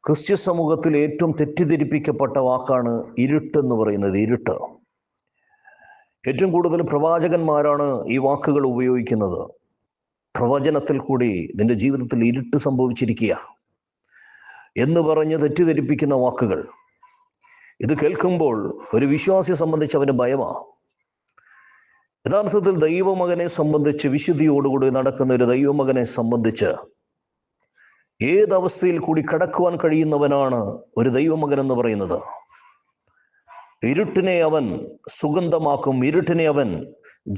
ക്രിസ്ത്യ സമൂഹത്തിൽ ഏറ്റവും തെറ്റിദ്ധരിപ്പിക്കപ്പെട്ട വാക്കാണ് ഇരുട്ട് എന്ന് പറയുന്നത്. ഇരുട്ട്. ഏറ്റവും കൂടുതൽ പ്രവാചകന്മാരാണ് ഈ വാക്കുകൾ ഉപയോഗിക്കുന്നത്. പ്രവചനത്തിൽ കൂടി നിന്റെ ജീവിതത്തിൽ ഇരുട്ട് സംഭവിച്ചിരിക്കുക എന്ന് പറഞ്ഞ് തെറ്റിദ്ധരിപ്പിക്കുന്ന വാക്കുകൾ. ഇത് കേൾക്കുമ്പോൾ ഒരു വിശ്വാസിയെ സംബന്ധിച്ച് അവന് ഭയമാണ്. യഥാർത്ഥത്തിൽ ദൈവമകനെ സംബന്ധിച്ച്, വിശുദ്ധിയോടുകൂടി നടക്കുന്ന ഒരു ദൈവമകനെ സംബന്ധിച്ച് ഏതവസ്ഥയിൽ കൂടി കടക്കുവാൻ കഴിയുന്നവനാണ് ഒരു ദൈവമകൻ എന്ന് പറയുന്നത്. ഇരുട്ടിനെ അവൻ സുഗന്ധമാക്കും, ഇരുട്ടിനെ അവൻ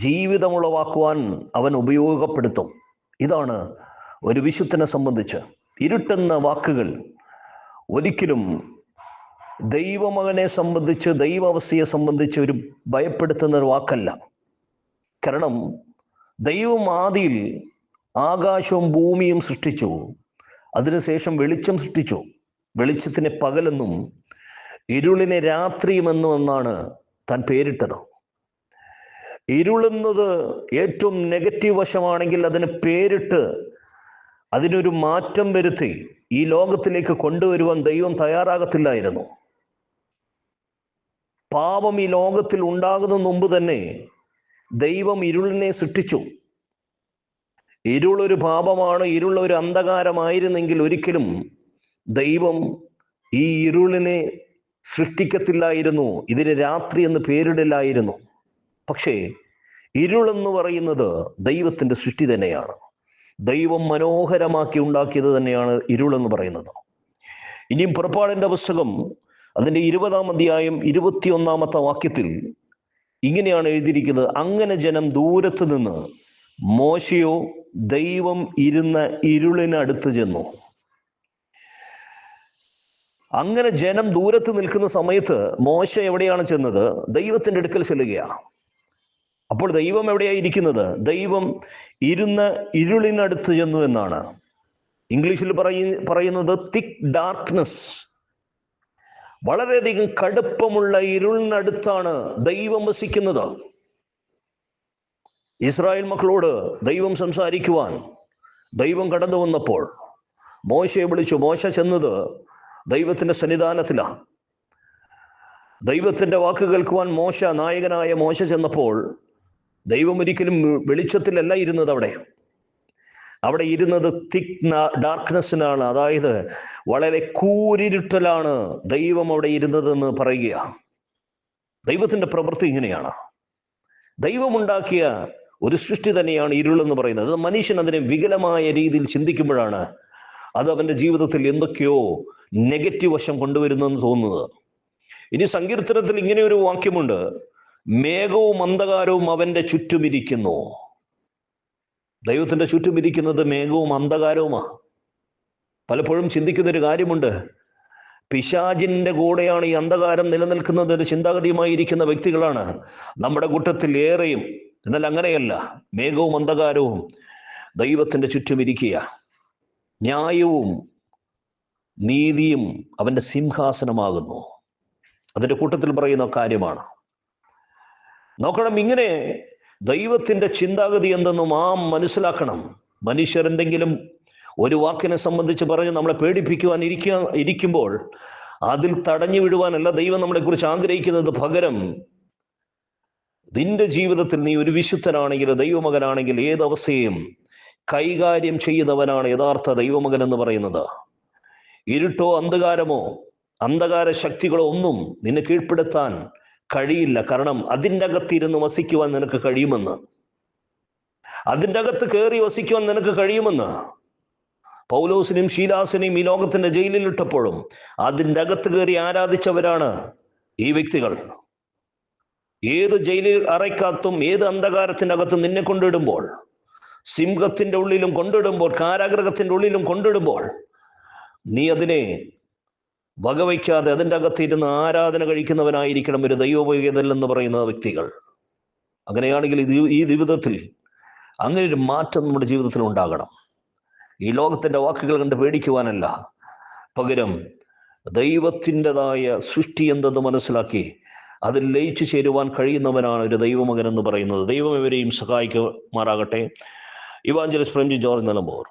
ജീവിതമുളവാക്കുവാൻ അവൻ ഉപയോഗപ്പെടുത്തും. ഇതാണ് ഒരു വിശുദ്ധനെ സംബന്ധിച്ച്. ഇരുട്ടെന്ന വാക്കുകൾ ഒരിക്കലും ദൈവമകനെ സംബന്ധിച്ച്, ദൈവാവസ്ഥയെ സംബന്ധിച്ച് ഒരു ഭയപ്പെടുത്തുന്ന ഒരു വാക്കല്ല. കാരണം ദൈവം ആദിയിൽ ആകാശവും ഭൂമിയും സൃഷ്ടിച്ചു. അതിനുശേഷം വെളിച്ചം സൃഷ്ടിച്ചു. വെളിച്ചത്തിനെ പകലെന്നും ഇരുളിനെ രാത്രിയുമെന്നും എന്നാണ് താൻ പേരിട്ടത്. ഇരുളെന്നത് ഏറ്റവും നെഗറ്റീവ് വശമാണെങ്കിൽ അതിന് പേരിട്ട് അതിനൊരു മാറ്റം വരുത്തി ഈ ലോകത്തിലേക്ക് കൊണ്ടുവരുവാൻ ദൈവം തയ്യാറാകത്തില്ലായിരുന്നു. പാപം ഈ ലോകത്തിൽ ഉണ്ടാകുന്നതിന് മുമ്പ് തന്നെ ദൈവം ഇരുളിനെ സൃഷ്ടിച്ചു. ഇരുളൊരു പാപമാണ്, ഇരുളൊരു അന്ധകാരമായിരുന്നെങ്കിൽ ഒരിക്കലും ദൈവം ഈ ഇരുളിനെ സൃഷ്ടിക്കത്തില്ലായിരുന്നു, ഇതിന് രാത്രി എന്ന് പേരിടില്ലായിരുന്നു. പക്ഷേ ഇരുളെന്ന് പറയുന്നത് ദൈവത്തിൻ്റെ സൃഷ്ടി തന്നെയാണ്. ദൈവം മനോഹരമാക്കി ഉണ്ടാക്കിയത് തന്നെയാണ് ഇരുളെന്ന് പറയുന്നത്. ഇനിയും പുറപ്പാടിൻ്റെ പുസ്തകം അതിൻ്റെ 20-ാം അധ്യായം 21-ാമത്തെ വാക്യത്തിൽ ഇങ്ങനെയാണ് എഴുതിയിരിക്കുന്നത്: അങ്ങനെ ജനം ദൂരത്ത് നിന്ന് മോശയോ ദൈവം ഇരുന്ന ഇരുളിനടുത്ത് ചെന്നു. അങ്ങനെ ജനം ദൂരത്ത് നിൽക്കുന്ന സമയത്ത് മോശ എവിടെയാണ് ചെന്നത്? ദൈവത്തിൻ്റെ അടുക്കൽ ചെല്ലുകയാണ്. അപ്പോൾ ദൈവം എവിടെയാണ് ഇരിക്കുന്നത്? ദൈവം ഇരുന്ന ഇരുളിനടുത്ത് ചെന്നു എന്നാണ് ഇംഗ്ലീഷിൽ പറയുന്നത്. തിക്ക് ഡാർക്ക്നെസ്, വളരെയധികം കടുപ്പമുള്ള ഇരുളിനടുത്താണ് ദൈവം വസിക്കുന്നത്. ഇസ്രായേൽ മക്കളോട് ദൈവം സംസാരിക്കുവാൻ ദൈവം കടന്നു വന്നപ്പോൾ മോശയെ വിളിച്ചു. മോശ ചെന്നത് ദൈവത്തിൻ്റെ സന്നിധാനത്തിലാണ്. ദൈവത്തിൻ്റെ വാക്ക് കേൾക്കുവാൻ നായകനായ മോശ ചെന്നപ്പോൾ ദൈവം ഒരിക്കലും വെളിച്ചത്തിലല്ല ഇരുന്നത്. അവിടെ ഇരുന്നത് തിക്ക് ഡാർക്ക്നെസ്സിനാണ്. അതായത് വളരെ കൂരിരുട്ടലാണ് ദൈവം അവിടെ ഇരുന്നതെന്ന് പറയുക. ദൈവത്തിൻ്റെ പ്രവൃത്തി ഇങ്ങനെയാണ്. ദൈവമുണ്ടാക്കിയ ഒരു സൃഷ്ടി തന്നെയാണ് ഇരുളെന്ന് പറയുന്നത്. മനുഷ്യൻ അതിനെ വികലമായ രീതിയിൽ ചിന്തിക്കുമ്പോഴാണ് അത് അവൻ്റെ ജീവിതത്തിൽ എന്തൊക്കെയോ നെഗറ്റീവ് വശം കൊണ്ടുവരുന്നെന്ന് തോന്നുന്നത്. ഇനി സങ്കീർത്തനത്തിൽ ഇങ്ങനെ ഒരു വാക്യമുണ്ട്: മേഘവും അന്ധകാരവും അവൻ്റെ ചുറ്റുമിരിക്കുന്നു. ദൈവത്തിൻ്റെ ചുറ്റുമിരിക്കുന്നത് മേഘവും അന്ധകാരവുമാണ്. പലപ്പോഴും ചിന്തിക്കുന്നൊരു കാര്യമുണ്ട്, പിശാചിൻ്റെ കൂടെയാണ് ഈ അന്ധകാരം നിലനിൽക്കുന്നത് ഒരു ചിന്താഗതിയുമായിരിക്കുന്ന വ്യക്തികളാണ് നമ്മുടെ കൂട്ടത്തിൽ ഏറെയും. എന്നാൽ അങ്ങനെയല്ല. മേഘവും അന്ധകാരവും ദൈവത്തിൻ്റെ ചുറ്റുമിരിക്കുക. ന്യായവും നീതിയും അവൻ്റെ സിംഹാസനമാകുന്നു. അതിൻ്റെ കൂട്ടത്തിൽ പറയുന്ന കാര്യമാണ്. നോക്കണം, ഇങ്ങനെ ദൈവത്തിൻ്റെ ചിന്താഗതി എന്തെന്നും മനസ്സിലാക്കണം. മനുഷ്യരെന്തെങ്കിലും ഒരു വാക്കിനെ സംബന്ധിച്ച് പറഞ്ഞ് നമ്മളെ പേടിപ്പിക്കുവാൻ ഇരിക്കുമ്പോൾ അതിൽ തടഞ്ഞു വിടുവാനല്ല ദൈവം നമ്മളെക്കുറിച്ച് ആഗ്രഹിക്കുന്നത്. പകരം നിന്റെ ജീവിതത്തിൽ നീ ഒരു വിശുദ്ധനാണെങ്കിൽ, ദൈവമകനാണെങ്കിൽ, ഏതവസ്ഥയും കൈകാര്യം ചെയ്യുന്നവനാണ് യഥാർത്ഥ ദൈവമകൻ എന്ന് പറയുന്നത്. ഇരുട്ടോ അന്ധകാരമോ അന്ധകാര ശക്തികളോ ഒന്നും നിന്നെ കീഴ്പ്പെടുത്താൻ കഴിയില്ല. കാരണം അതിൻ്റെ അകത്തിരുന്ന് വസിക്കുവാൻ നിനക്ക് കഴിയുമെന്ന്, അതിൻ്റെ അകത്ത് കയറി വസിക്കുവാൻ നിനക്ക് കഴിയുമെന്ന് പൗലോസിനെയും ശീലാസിനെയും ഈ ലോകത്തിൻ്റെ ജയിലിലിട്ടപ്പോഴും അതിൻ്റെ അകത്ത് കയറി ആരാധിച്ചവരാണ് ഈ വ്യക്തികൾ. ഏത് ജയിലിൽ അറയ്ക്കകത്തും ഏത് അന്ധകാരത്തിൻ്റെ അകത്തും നിന്നെ കൊണ്ടിടുമ്പോൾ, സിംഹത്തിൻ്റെ ഉള്ളിലും കൊണ്ടിടുമ്പോൾ, കാരാഗ്രഹത്തിൻ്റെ ഉള്ളിലും കൊണ്ടിടുമ്പോൾ, നീ അതിനെ വകവയ്ക്കാതെ അതിൻ്റെ അകത്തിരുന്ന് ആരാധന കഴിക്കുന്നവനായിരിക്കണം ഒരു ദൈവോപയോഗതല്ലെന്ന് പറയുന്ന വ്യക്തികൾ. അങ്ങനെയാണെങ്കിൽ ഈ ജീവിതത്തിൽ അങ്ങനെ ഒരു മാറ്റം നമ്മുടെ ജീവിതത്തിൽ ഉണ്ടാകണം. ഈ ലോകത്തിൻ്റെ വാക്കുകൾ കണ്ട് പേടിക്കുവാനല്ല, പകരം ദൈവത്തിൻ്റെതായ സൃഷ്ടി എന്തെന്ന് മനസ്സിലാക്കി അതിൽ ലയിച്ചു ചേരുവാൻ കഴിയുന്നവനാണ് ഒരു ദൈവമകൻ എന്ന് പറയുന്നത്. ദൈവം ഇവരെയും സഹായിക്കുമാറാകട്ടെ. Evangelist Premji George Nilambur.